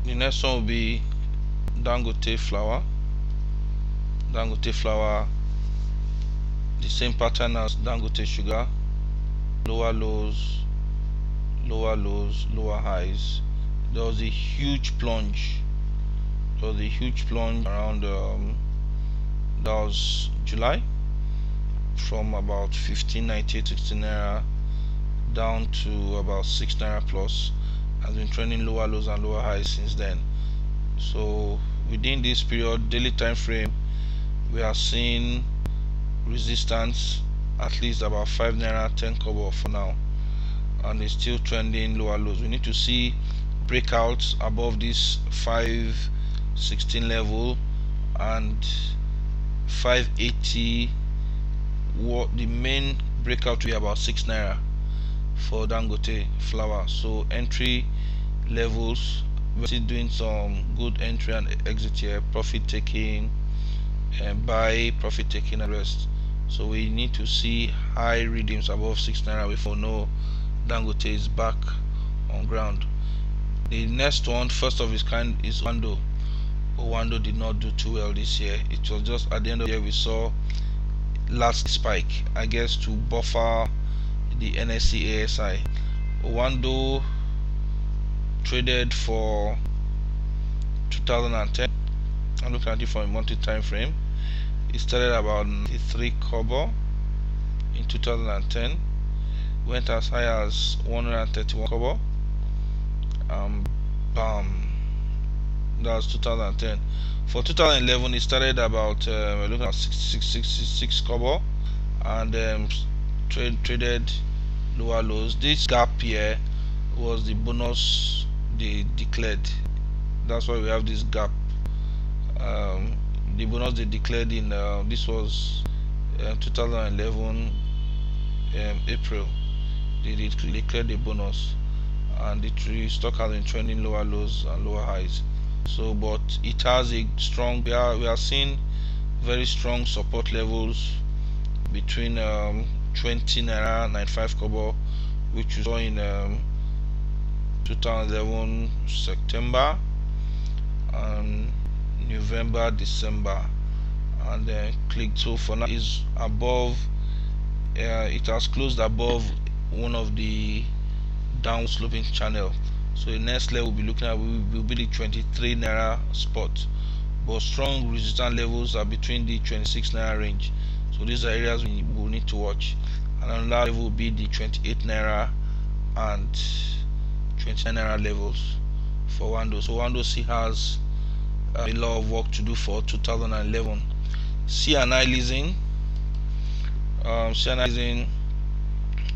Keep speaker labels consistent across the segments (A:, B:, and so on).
A: The next one will be Dangote flour. Dangote flour, the same pattern as Dangote sugar. Lower lows, lower lows, lower highs. There was a huge plunge. Around that was July, from about 15.98, 16 naira down to about 6 naira plus. Has been trending lower lows and lower highs since then. So within this period, daily time frame, we are seeing resistance at least about 5 naira 10 kobo for now, and it's still trending lower lows. We need to see breakouts above this 516 level and 580. What the main breakout will be about 6 naira for Dangote flour. So entry levels, we're still doing some good entry and exit here, profit taking and buy, profit taking and rest. So we need to see high readings above 6 naira before we know Dangote is back on ground. The next one, first of its kind, is Owando. Owando did not do too well this year. It was just at the end of the year we saw last spike, I guess, to buffer the NSE ASI. Owando traded for 2010. I'm looking at it from a monthly time frame. It started about 93 kobo in 2010, went as high as 131 kobo. Bam, that was 2010. For 2011, it started about we're looking at 66 kobo, and traded lower lows. This gap here was the bonus they declared. That's why we have this gap. The bonus they declared in this was 2011 April. They declared the bonus, and the stock has been trending lower lows and lower highs. So, but it has a strong. We are seeing very strong support levels between 20 naira 95 kobo, which we saw in 2011 September and November, December, and then clicked. So for now is above. It has closed above one of the down sloping channel. So the next level we'll be looking at will be the 23 naira spot, but strong resistance levels are between the 26 naira range. So these are areas we will need to watch. And another level will be the 28 naira and 29 naira levels for Owando. So Owando still has a lot of work to do for 2011. C&I leasing,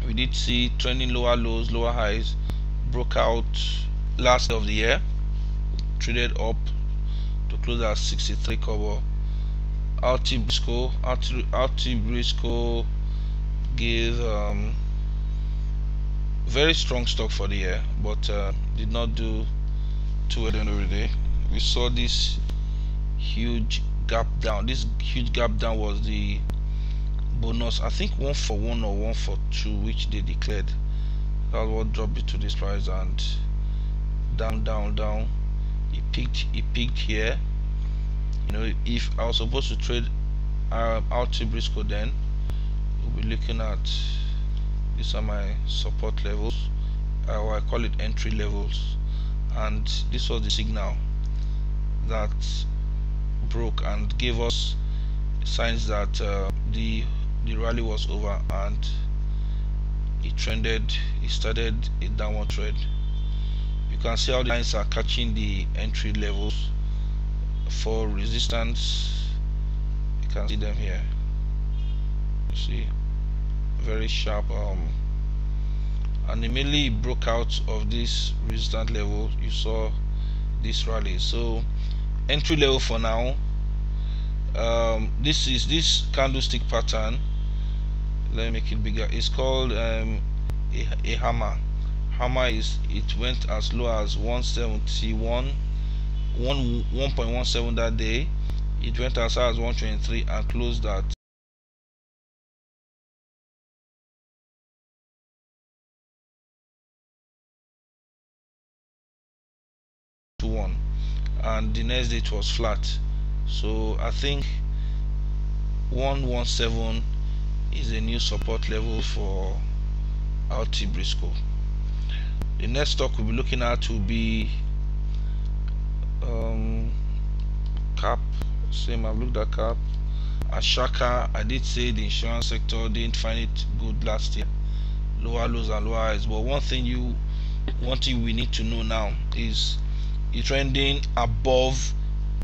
A: we did see trending lower lows, lower highs, broke out last of the year, traded up to close at 63 kobo. RT Briscoe gave very strong stock for the year, but did not do too well at the end of the day. We saw this huge gap down. This huge gap down was the bonus, I think 1 for 1 or 1 for 2, which they declared. That was what dropped it to this price, and down. It peaked here. You know, if I was supposed to trade RT Briscoe, then we'll be looking at, these are my support levels, or I call it entry levels, and this was the signal that broke and gave us signs that the rally was over, and it started a downward trend. You can see how the lines are catching the entry levels. For resistance, you can see them here. You see, very sharp, and immediately it broke out of this resistance level. You saw this rally. So entry level for now, this is this candlestick pattern. Let me make it bigger. It's called a hammer. Hammer is, it went as low as 1.17 that day. It went as high as 123 and closed at one, and the next day it was flat. So I think 117 is a new support level for RT Briscoe. The next stock we'll be looking at will be CAP. Same, I've looked at CAP. Ashaka, I did say the insurance sector didn't find it good last year. Lower lows and lower highs. But one thing we need to know now is it's trending above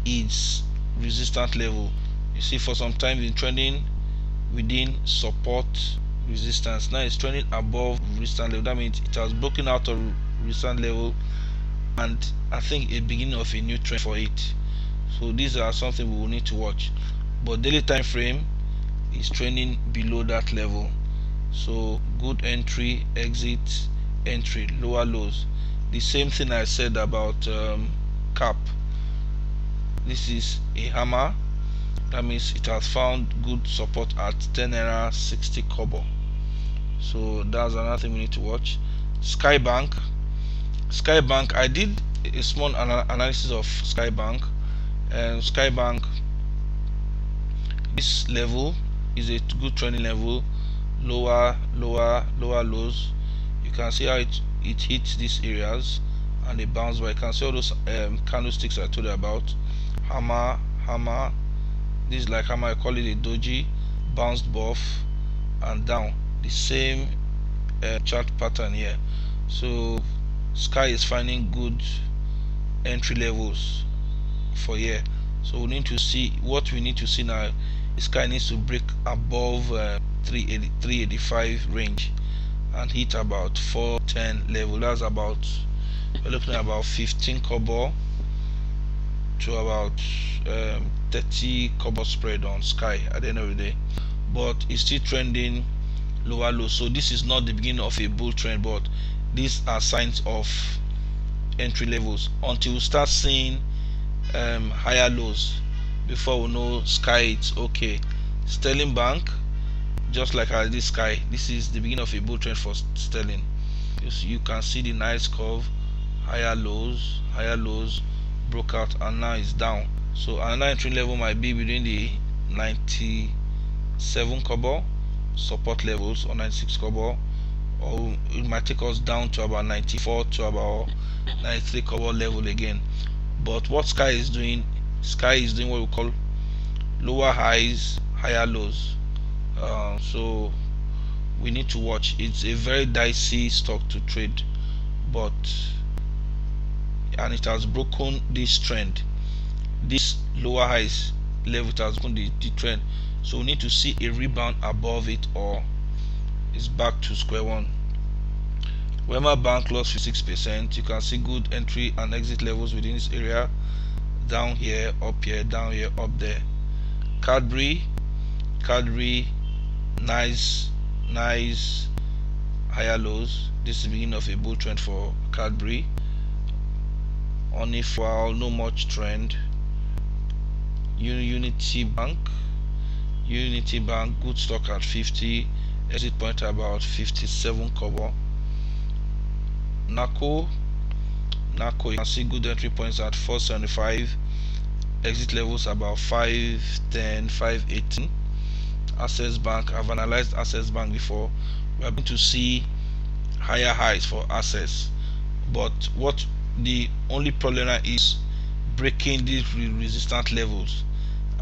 A: its resistance level. You see, for some time it's trending within support resistance. Now it's trending above resistance level. That means it has broken out of resistance level, and I think a beginning of a new trend for it. So these are something we will need to watch. But daily time frame is trending below that level. So good entry, exit, entry, lower lows. The same thing I said about CAP. This is a hammer. That means it has found good support at 10 naira 60 kobo. So that's another thing we need to watch. Skybank, I did a small analysis of Skybank, and Skybank, this level is a good trending level. Lower lows. You can see how it hits these areas and it bounced back. You can see all those candlesticks I told you about. Hammer. This is like hammer, I call it a doji. Bounced off and down. The same chart pattern here. So Sky is finding good entry levels for here. So we need to see what we need to see now. Sky needs to break above 385 range and hit about 410 level. That's about, we're looking at about 15 kobo to about 30 kobo spread on Sky at the end of the day, but it's still trending lower low. So this is not the beginning of a bull trend, but these are signs of entry levels until we start seeing higher lows before we know Sky it's okay. Sterling Bank, just like this Sky, this is the beginning of a bull trend for sterling. You can see the nice curve, higher lows, broke out, and now it's down. So another entry level might be within the 97 kobo support levels, or 96 kobo, or it might take us down to about 94 to about 93 kobo level again. But what Sky is doing what we call lower highs, higher lows. So we need to watch. It's a very dicey stock to trade, and it has broken this trend. This lower highs level, it has broken the trend. So we need to see a rebound above it, or it's back to square one. Wema Bank lost 56%. You can see good entry and exit levels within this area. Down here, up here, down here, up there. Cadbury, nice higher lows. This is the beginning of a bull trend for Cadbury. Only for no much trend. Unity Bank, good stock at 50, exit point about 57 kobo. Naco, you can see good entry points at 475, exit levels about 510, 518. Access Bank, I've analyzed Access Bank before. We are going to see higher highs for Access, but what the only problem is breaking these resistance levels,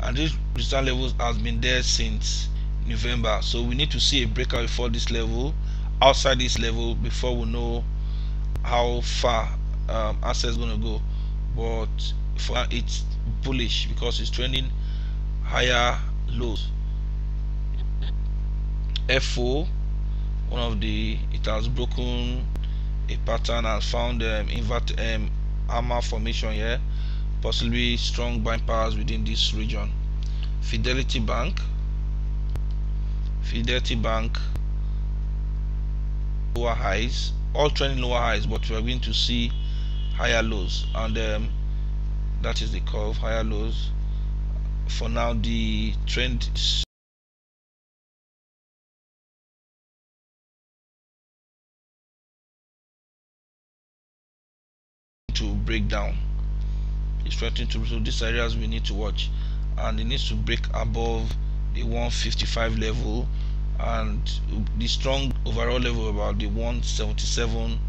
A: and these resistance levels has been there since November. So we need to see a breakout before this level, outside this level, before we know how far Access is going to go. But for now it's bullish because it's trending higher lows. FO, it has broken a pattern and found invert hammer formation here, possibly strong buying powers within this region. Fidelity Bank, lower highs, all trending lower highs, but we are going to see higher lows, and that is the curve, higher lows. For now the trend is to break down. It's threatening to, so these areas we need to watch, and it needs to break above the 155 level and the strong overall level about the 177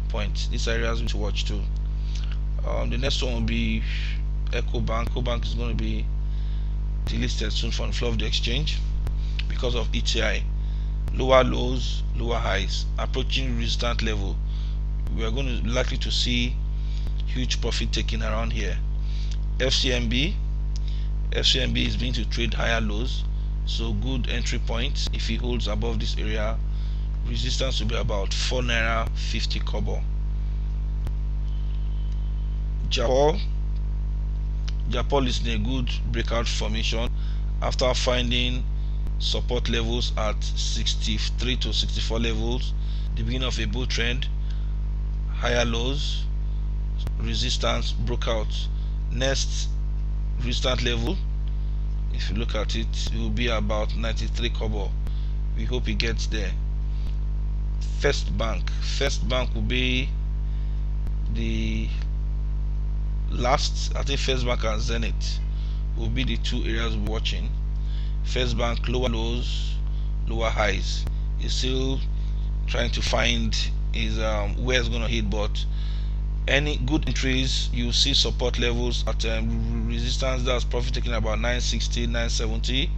A: points. These areas we need to watch too. The next one will be EcoBank. EcoBank is going to be delisted soon from the floor of the exchange because of ETI. Lower lows, lower highs, approaching resistance level. We are going to likely to see huge profit taking around here. FCMB is being to trade higher lows, so good entry point. If he holds above this area, resistance will be about 4 naira 50 kobo. Japol is in a good breakout formation after finding support levels at 63 to 64 levels, the beginning of a bull trend. Higher lows, resistance broke out. Next resistance level, if you look at it, it will be about 93 kobo. We hope it gets there. First Bank will be the last. I think First Bank and Zenith will be the two areas we're watching. First Bank, lower lows, lower highs. Is still trying to find is where it's going to hit, but any good entries, you see support levels at resistance that's profit taking about 960, 970,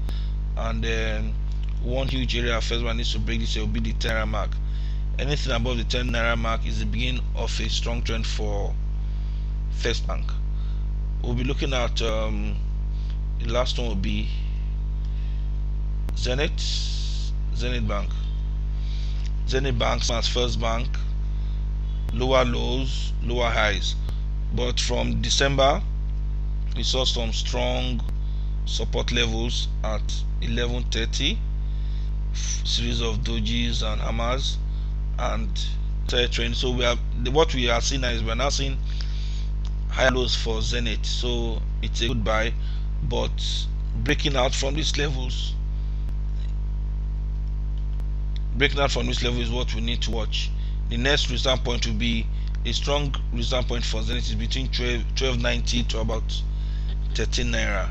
A: and then one huge area First Bank needs to break this. It will be the 10 naira mark. Anything above the 10 naira mark is the beginning of a strong trend for First Bank. We'll be looking at the last one will be Zenith Bank. Zenith Bank as First Bank, lower lows, lower highs, but from December we saw some strong support levels at 1130, series of dojis and hammers and trend. So what we are seeing now is we're now seeing higher lows for Zenith, so it's a good buy, but breaking out from these levels is what we need to watch. The next resistance point will be a strong resistance point for Zenith is between 1290 to about 13 naira.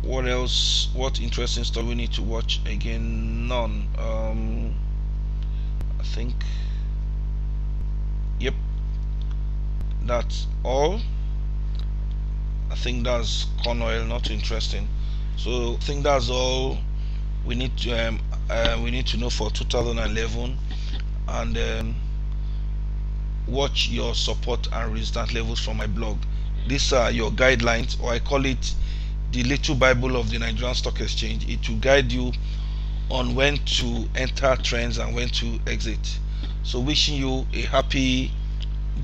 A: What else? What interesting stuff we need to watch? Again, none. I think, yep, that's all. I think that's corn oil, not interesting. So I think that's all we need to know for 2011, and watch your support and resistance levels from my blog. These are your guidelines, or I call it the little Bible of the Nigerian Stock Exchange. It will guide you on when to enter trends and when to exit. So wishing you a happy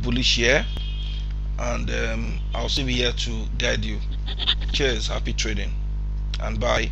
A: bullish year, and I'll still be here to guide you. Cheers, happy trading, and bye.